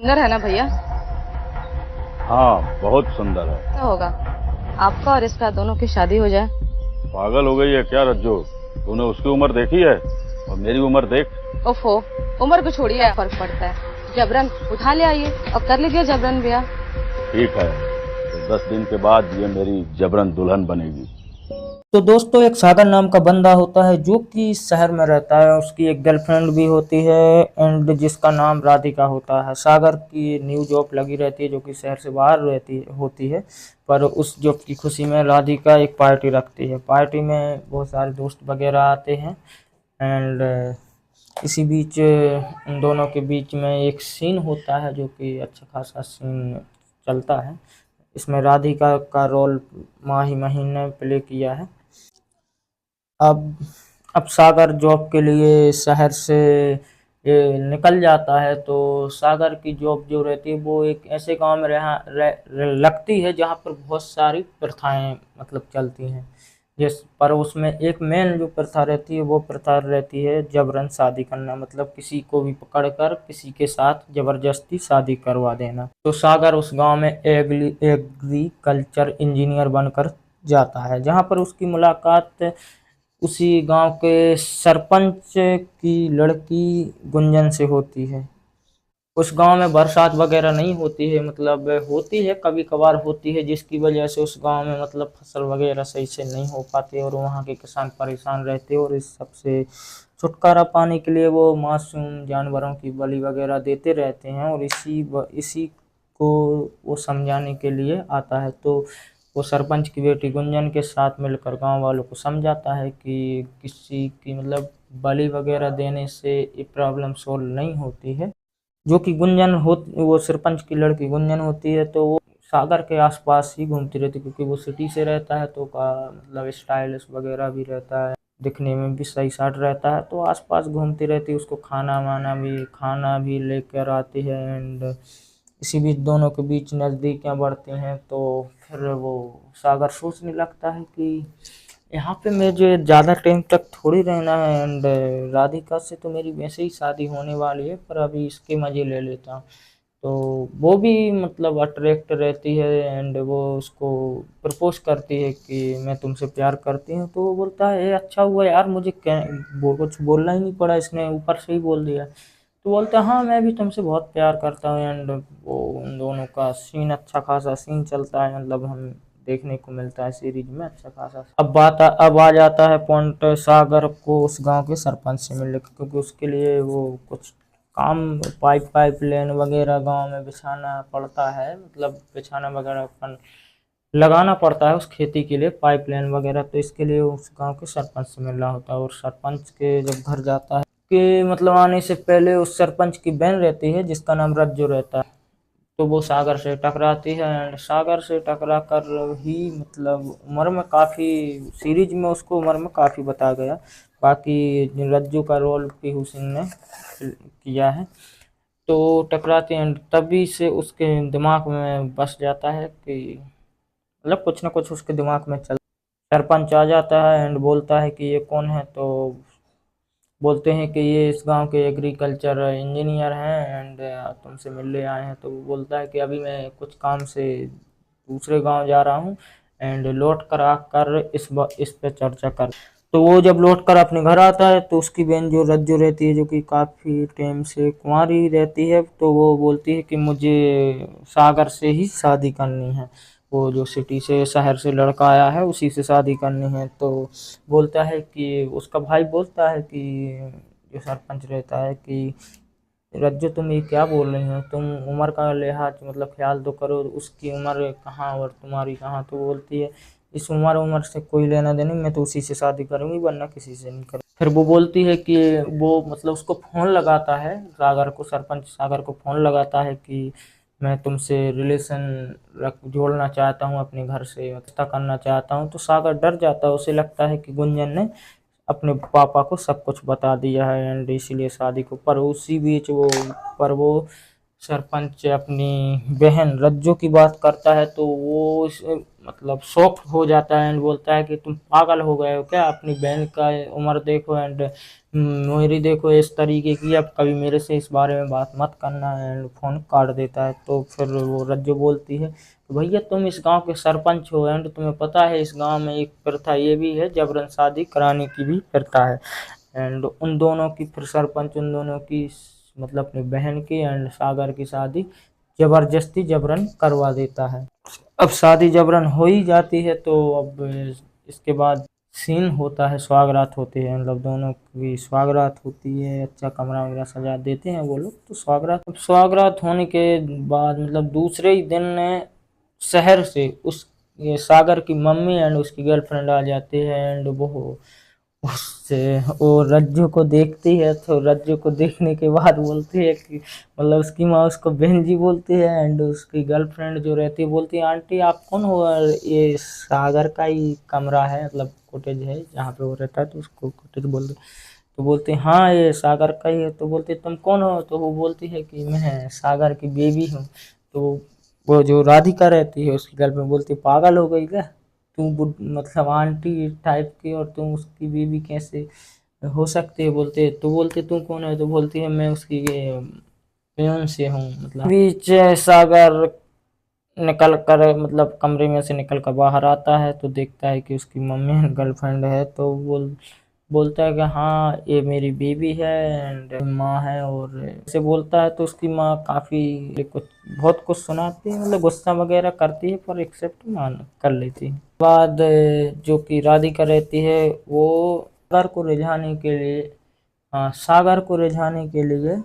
सुंदर है ना भैया? हाँ, बहुत सुंदर है। क्या होगा आपका और इसका दोनों की शादी हो जाए? पागल हो गई है क्या रज्जू? तूने उसकी उम्र देखी है और मेरी उम्र देख। ओफो, उम्र को छोड़िए, क्या फर्क पड़ता है। जबरन उठा ले आइए और कर लीजिए जबरन ब्याह। ठीक है, तो 10 दिन के बाद ये मेरी जबरन दुल्हन बनेगी। तो दोस्तों, एक सागर नाम का बंदा होता है जो कि शहर में रहता है। उसकी एक गर्लफ्रेंड भी होती है एंड जिसका नाम राधिका होता है। सागर की न्यू जॉब लगी रहती है जो कि शहर से बाहर रहती होती है। पर उस जॉब की खुशी में राधिका एक पार्टी रखती है। पार्टी में बहुत सारे दोस्त वगैरह आते हैं एंड इसी बीच इन दोनों के बीच में एक सीन होता है जो कि अच्छा खासा सीन चलता है। इसमें राधिका का रोल माही महीन ने प्ले किया है। अब अब सागर जॉब के लिए शहर से निकल जाता है। तो सागर की जॉब जो रहती है वो एक ऐसे गांव में लगती है जहां पर बहुत सारी प्रथाएं मतलब चलती हैं। जिस पर उसमें एक मेन जो प्रथा रहती है वो प्रथा रहती है जबरन शादी करना, मतलब किसी को भी पकड़कर किसी के साथ जबरदस्ती शादी करवा देना। तो सागर उस गांव में एग्रीकल्चर इंजीनियर बनकर जाता है, जहां पर उसकी मुलाकात उसी गांव के सरपंच की लड़की गुंजन से होती है। उस गांव में बरसात वगैरह नहीं होती है, मतलब होती है कभी कभार होती है, जिसकी वजह से उस गांव में मतलब फसल वगैरह सही से नहीं हो पाती और वहां के किसान परेशान रहते हैं। और इस सबसे छुटकारा पाने के लिए वो मासूम जानवरों की बलि वगैरह देते रहते हैं और इसी को वो समझाने के लिए आता है। तो वो सरपंच की बेटी गुंजन के साथ मिलकर गांव वालों को समझाता है कि किसी की मतलब बलि वगैरह देने से ये प्रॉब्लम सोल्व नहीं होती है। जो कि गुंजन हो, वो सरपंच की लड़की गुंजन होती है, तो वो सागर के आसपास ही घूमती रहती है क्योंकि वो सिटी से रहता है। तो का मतलब स्टाइलिश वगैरह भी रहता है, दिखने में भी सही साट रहता है, तो आसपास घूमती रहती है। उसको खाना भी लेकर आती है एंड इसी बीच दोनों के बीच नज़दीकियाँ बढ़ती हैं। तो फिर वो सागर सोचने लगता है कि यहाँ पे मुझे ज़्यादा टाइम तक थोड़ी रहना है एंड राधिका से तो मेरी वैसे ही शादी होने वाली है, पर अभी इसके मज़े ले लेता हूँ। तो वो भी मतलब अट्रैक्ट रहती है एंड वो उसको प्रपोज करती है कि मैं तुमसे प्यार करती हूँ। तो वो बोलता है ये अच्छा हुआ यार, मुझे वो कुछ बोलना ही नहीं पड़ा, इसने ऊपर से ही बोल दिया। तो बोलते हैं हाँ मैं भी तुमसे बहुत प्यार करता हूँ एंड वो उन दोनों का सीन अच्छा खासा सीन चलता है, मतलब हम देखने को मिलता है सीरीज में अच्छा खासा। अब आ जाता है पॉइंट सागर को उस गांव के सरपंच से मिलने का, क्योंकि उसके लिए वो कुछ काम पाइप लाइन वगैरह गांव में बिछाना पड़ता है, मतलब बिछाना वगैरह लगाना पड़ता है उस खेती के लिए पाइप लाइन वगैरह। तो इसके लिए उस गांव के सरपंच से मिलना होता है और सरपंच के जब घर जाता है कि मतलब आने से पहले उस सरपंच की बहन रहती है जिसका नाम रज्जू रहता है। तो वो सागर से टकराती है एंड सागर से टकरा कर ही मतलब उम्र में काफ़ी सीरीज में उसको उम्र में काफ़ी बताया गया। बाकी रज्जू का रोल पीहू सिंह ने किया है। तो टकराते हैं तभी से उसके दिमाग में बस जाता है कि मतलब कुछ ना कुछ उसके दिमाग में चल। सरपंच आ जाता है एंड बोलता है कि ये कौन है। तो बोलते हैं कि ये इस गांव के एग्रीकल्चर इंजीनियर हैं एंड तुमसे मिलने आए हैं। तो वो बोलता है कि अभी मैं कुछ काम से दूसरे गांव जा रहा हूं एंड लौट कर आकर इस पे चर्चा कर। तो वो जब लौट कर अपने घर आता है तो उसकी बहन जो रज्जू रहती है जो कि काफ़ी टाइम से कुंवारी रहती है, तो वो बोलती है कि मुझे सागर से ही शादी करनी है। वो जो सिटी से शहर से लड़का आया है उसी से शादी करनी है। तो बोलता है कि उसका भाई बोलता है कि जो सरपंच रहता है कि रज्जू तुम ये क्या बोल रही हो, तुम उम्र का लिहाज मतलब ख्याल तो करो, उसकी उम्र कहाँ और तुम्हारी कहाँ। तो बोलती है इस उम्र से कोई लेना देना, मैं तो उसी से शादी करूंगी वरना किसी से नहीं करूँगी। फिर वो बोलती है कि वो मतलब उसको फ़ोन लगाता है सागर को, सरपंच सागर को फ़ोन लगाता है कि मैं तुमसे रिलेशन रख जोड़ना चाहता हूँ, अपने घर से रिश्ता करना चाहता हूँ। तो सागर डर जाता है, उसे लगता है कि गुंजन ने अपने पापा को सब कुछ बता दिया है एंड इसीलिए शादी को। पर उसी बीच वो सरपंच अपनी बहन रज्जू की बात करता है। तो वो मतलब शॉक हो जाता है एंड बोलता है कि तुम पागल हो गए हो क्या, अपनी बहन का उम्र देखो एंड मेरी देखो इस तरीके की, अब कभी मेरे से इस बारे में बात मत करना एंड फ़ोन काट देता है। तो फिर वो रज्जो बोलती है तो भैया तुम इस गांव के सरपंच हो एंड तुम्हें पता है इस गांव में एक प्रथा ये भी है, जबरन शादी कराने की भी प्रथा है। एंड उन दोनों की फिर सरपंच उन दोनों की मतलब अपनी बहन की एंड सागर की शादी जबरदस्ती जबरन करवा देता है। अब शादी जबरन हो ही जाती है तो अब इसके बाद सीन होता है, स्वागरात होती है, मतलब दोनों की स्वागरात होती है, अच्छा कमरा वगैरह सजा देते हैं वो लोग। तो स्वागरात होने के बाद मतलब दूसरे ही दिन शहर से उस ये सागर की मम्मी एंड उसकी गर्लफ्रेंड आ जाती है एंड वो उससे वो रज्जू को देखती है। तो रज्जू को देखने के बाद बोलती है कि मतलब उसकी माँ उसको बहन जी बोलती है एंड उसकी गर्लफ्रेंड जो रहती है बोलती है आंटी आप कौन हो, और ये सागर का ही कमरा है, मतलब कॉटेज है जहाँ पे वो रहता है तो उसको कॉटेज बोलते। तो बोलते हाँ ये सागर का ही है। तो बोलते तुम कौन हो, तो वो बोलती है कि मैं सागर की बेबी हूँ। तो वो जो राधिका रहती है उसकी गर्लफ्रेंड बोलती पागल हो गई क्या, तू मतलब आंटी टाइप की और तुम उसकी बीवी कैसे हो सकती है। बोलते तो बोलते तू कौन है, तो बोलती है मैं उसकी ये पियोन से हूँ। मतलब बीच सागर निकल कर मतलब कमरे में से निकल कर बाहर आता है तो देखता है कि उसकी मम्मी गर्लफ्रेंड है। तो बोलता है कि हाँ ये मेरी बीवी है एंड माँ है, और ऐसे बोलता है तो उसकी माँ काफ़ी कुछ बहुत कुछ सुनाती है, मतलब गुस्सा वगैरह करती है पर एक्सेप्ट मान कर लेती है। बाद जो कि राधिका रहती है वो सागर को रिझाने के लिए, हाँ सागर को रिझाने के लिए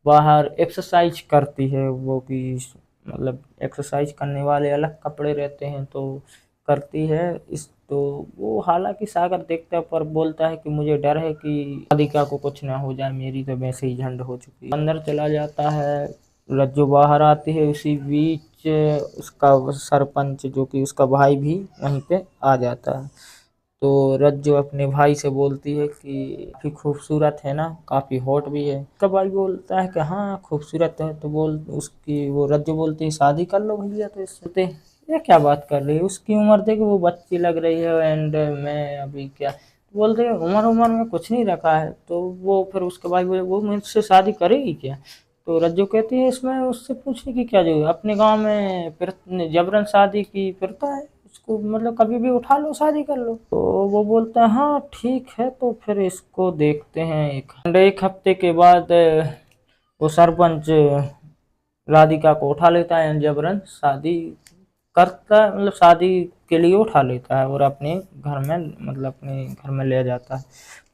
बाहर एक्सरसाइज करती है। वो कि मतलब एक्सरसाइज करने वाले अलग कपड़े रहते हैं तो करती है इस। तो वो हालांकि सागर देखता है पर बोलता है कि मुझे डर है कि राधिका को कुछ ना हो जाए, मेरी तो वैसे ही झंड हो चुकी है। अंदर चला जाता है, रज्जू बाहर आती है, उसी बीच उसका सरपंच जो कि उसका भाई भी वहीं पे आ जाता है। तो रज्जू अपने भाई से बोलती है कि काफ़ी खूबसूरत है ना, काफ़ी हॉट भी है। उसका भाई बोलता है कि हाँ खूबसूरत है। तो उसकी वो रज्जू बोलती है शादी कर लो भैया। तो इससे ये क्या बात कर रही है, उसकी उम्र देखो वो बच्ची लग रही है एंड मैं अभी क्या। तो बोलते हैं उम्र उम्र में कुछ नहीं रखा है। तो वो फिर उसके भाई बोले वो मुझसे शादी करेगी क्या। तो रज्जू कहती है इसमें उससे पूछने की क्या जरूरत है, अपने गांव में जबरन शादी की प्रथा है, इसको मतलब कभी भी उठा लो शादी कर लो। तो वो बोलता है हाँ ठीक है। तो फिर इसको देखते हैं एक हफ्ते के बाद वो सरपंच राधिका को उठा लेता है, जबरन शादी करता है, मतलब शादी के लिए उठा लेता है और अपने घर में मतलब अपने घर में ले जाता है।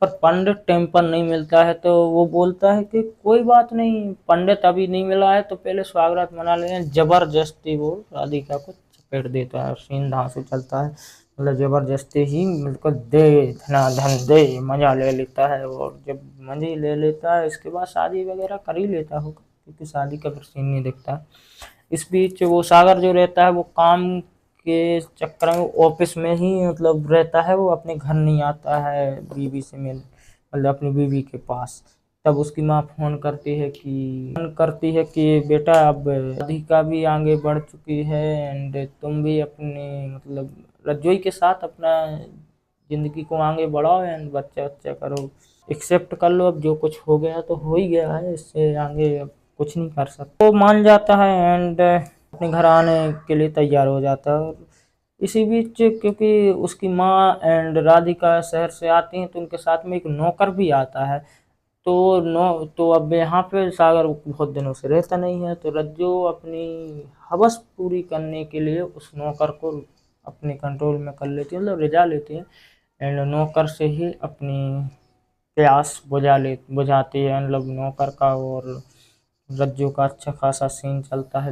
पर पंडित टेम्पर नहीं मिलता है तो वो बोलता है कि कोई बात नहीं, पंडित अभी नहीं मिला है तो पहले स्वागत मना लें। जबरदस्ती वो राधिका को चपेट देता है, सीन धांसू चलता है, मतलब जबरदस्ती ही बिल्कुल दे धना धन दे मजा ले लेता है। और जब मजे ले लेता है इसके बाद शादी वगैरह कर ही लेता होगा क्योंकि शादी का फिर सीन नहीं दिखता। इस बीच वो सागर जो रहता है वो काम के चक्कर में ऑफिस में ही मतलब रहता है, वो अपने घर नहीं आता है बीवी से मिल मतलब अपनी बीवी के पास। तब उसकी माँ फोन करती है कि बेटा अब राधिका भी आगे बढ़ चुकी है एंड तुम भी अपने मतलब रज्जोई के साथ अपना जिंदगी को आगे बढ़ाओ एंड बच्चा बच्चा करो, एक्सेप्ट कर लो, अब जो कुछ हो गया तो हो ही गया है, इससे आगे अब कुछ नहीं कर सकता। वो मान जाता है एंड अपने घर आने के लिए तैयार हो जाता है। और इसी बीच क्योंकि उसकी माँ एंड राधिका शहर से आती हैं तो उनके साथ में एक नौकर भी आता है। तो अब यहाँ पे सागर बहुत दिनों से रहता नहीं है तो रज्जू अपनी हवस पूरी करने के लिए उस नौकर को अपने कंट्रोल में कर लेती है, मतलब रिझा लेती है एंड नौकर से ही अपनी प्यास बुझाती है। मतलब नौकर का और रज्जू का अच्छा खासा सीन चलता है,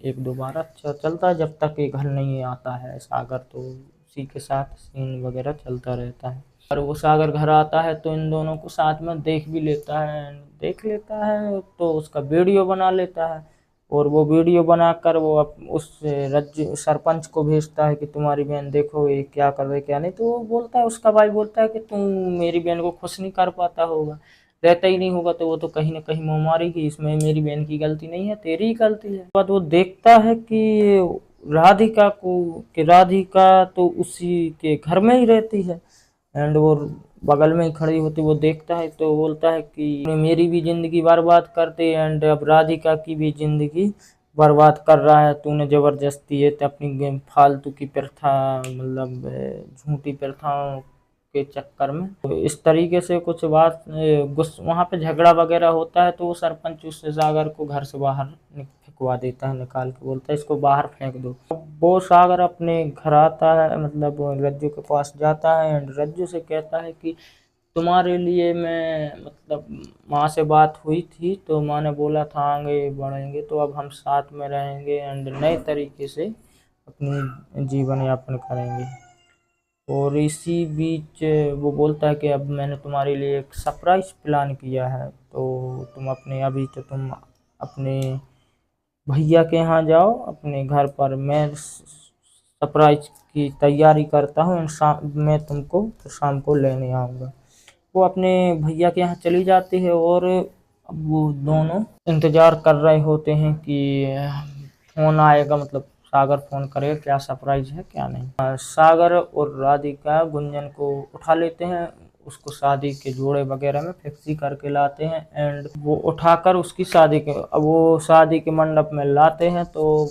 एक दो बार अच्छा चलता है जब तक ये घर नहीं आता है सागर। तो उसी के साथ सीन वगैरह चलता रहता है और वो सागर घर आता है तो इन दोनों को साथ में देख लेता है तो उसका वीडियो बना लेता है और वो वीडियो बनाकर वो उस रज्जू सरपंच को भेजता है कि तुम्हारी बहन देखो ये क्या कर रहे क्या नहीं। तो वो बोलता है, उसका भाई बोलता है कि तुम मेरी बहन को खुश नहीं कर पाता होगा, रहता ही नहीं होगा तो वो तो कहीं ना कहीं मुँह मारेगी, इसमें मेरी बहन की गलती नहीं है तेरी ही गलती है। बाद वो देखता है कि राधिका तो उसी के घर में ही रहती है एंड वो बगल में ही खड़ी होती, वो देखता है तो बोलता है कि मेरी भी जिंदगी बर्बाद करते एंड अब राधिका की भी जिंदगी बर्बाद कर रहा है तूने जबरदस्ती, ये तो अपनी फालतू की प्रथा मतलब झूठी प्रथाओं के चक्कर में। तो इस तरीके से कुछ बात वहाँ पे झगड़ा वगैरह होता है तो वो सरपंच उस सागर को घर से बाहर फेंकवा देता है, निकाल के बोलता है इसको बाहर फेंक दो। वो सागर अपने घर आता है, मतलब रज्जू के पास जाता है एंड रज्जू से कहता है कि तुम्हारे लिए मैं मतलब माँ से बात हुई थी तो माँ ने बोला था आगे बढ़ेंगे तो अब हम साथ में रहेंगे एंड नए तरीके से अपनी जीवन यापन करेंगे। और इसी बीच वो बोलता है कि अब मैंने तुम्हारे लिए एक सरप्राइज प्लान किया है तो तुम अपने भैया के यहाँ जाओ अपने घर पर, मैं सरप्राइज की तैयारी करता हूँ, मैं तुमको शाम को लेने आऊँगा। वो अपने भैया के यहाँ चली जाती है और अब वो दोनों इंतज़ार कर रहे होते हैं कि फ़ोन आएगा, मतलब सागर फ़ोन करेगा क्या सरप्राइज है क्या नहीं। सागर और राधिका गुंजन को उठा लेते हैं, उसको शादी के जोड़े वगैरह में फिक्स करके लाते हैं एंड वो उठाकर उसकी वो शादी के मंडप में लाते हैं तो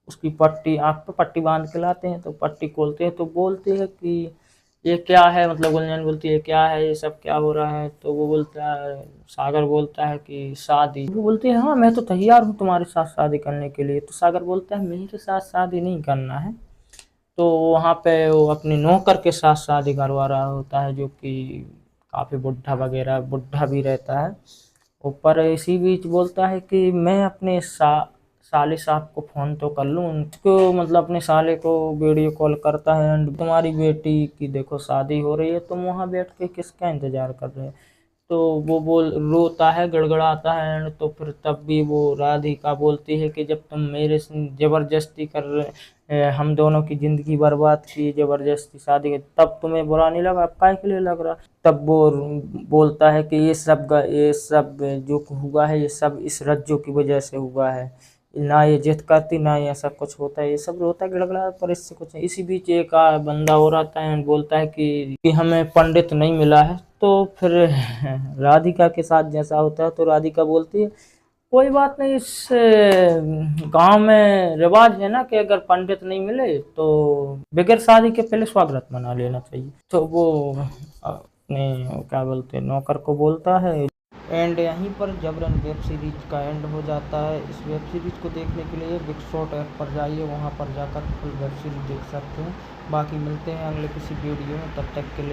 उसकी पट्टी आँख पे पट्टी बांध के लाते हैं तो पट्टी खोलते हैं तो बोलते हैं कि ये क्या है, मतलब गुंजन बोलती है क्या है ये सब क्या हो रहा है, तो वो बोलता है सागर बोलता है कि शादी। वो बोलती है हाँ मैं तो तैयार हूँ तुम्हारे साथ शादी करने के लिए। तो सागर बोलता है मेरे साथ शादी नहीं करना है, तो वहाँ पे वो अपने नौकर के साथ शादी करवा रहा होता है जो कि काफ़ी बुढ़ा भी रहता है। ऊपर इसी बीच बोलता है कि मैं अपने साले साहब को फ़ोन तो कर लूँ, उनको मतलब अपने साले को वीडियो कॉल करता है एंड तुम्हारी बेटी की देखो शादी हो रही है तुम वहाँ बैठ के किसका इंतज़ार कर रहे हैं। तो वो रोता है गड़गड़ाता है एंड तो फिर तब भी वो राधिका बोलती है कि जब तुम मेरे से ज़बरदस्ती कर रहे हम दोनों की ज़िंदगी बर्बाद की ज़बरदस्ती शादी तब तुम्हें बुरा नहीं लगा, अब काहे के लिए लग रहा। तब वो बोलता है कि ये सब जो हुआ है ये सब इस रज्जू की वजह से हुआ है, ना ये जिद करती ना ये ऐसा कुछ होता है, ये सब रोता गड़गड़ा पर इससे कुछ नहीं। इसी बीच एक बंदा और आता है बोलता है कि हमें पंडित नहीं मिला है। तो फिर राधिका के साथ जैसा होता है तो राधिका बोलती है कोई बात नहीं, इस गांव में रिवाज है ना कि अगर पंडित नहीं मिले तो बगैर शादी के पहले स्वागत मना लेना चाहिए। तो वो अपने क्या बोलते हैं नौकर को बोलता है एंड यहीं पर जबरन वेब सीरीज का एंड हो जाता है। इस वेब सीरीज को देखने के लिए बिग शॉट ऐप पर जाइए, वहां पर जाकर फुल वेब सीरीज देख सकते हैं। बाकी मिलते हैं अगले किसी वीडियो में, तब तक के लिए।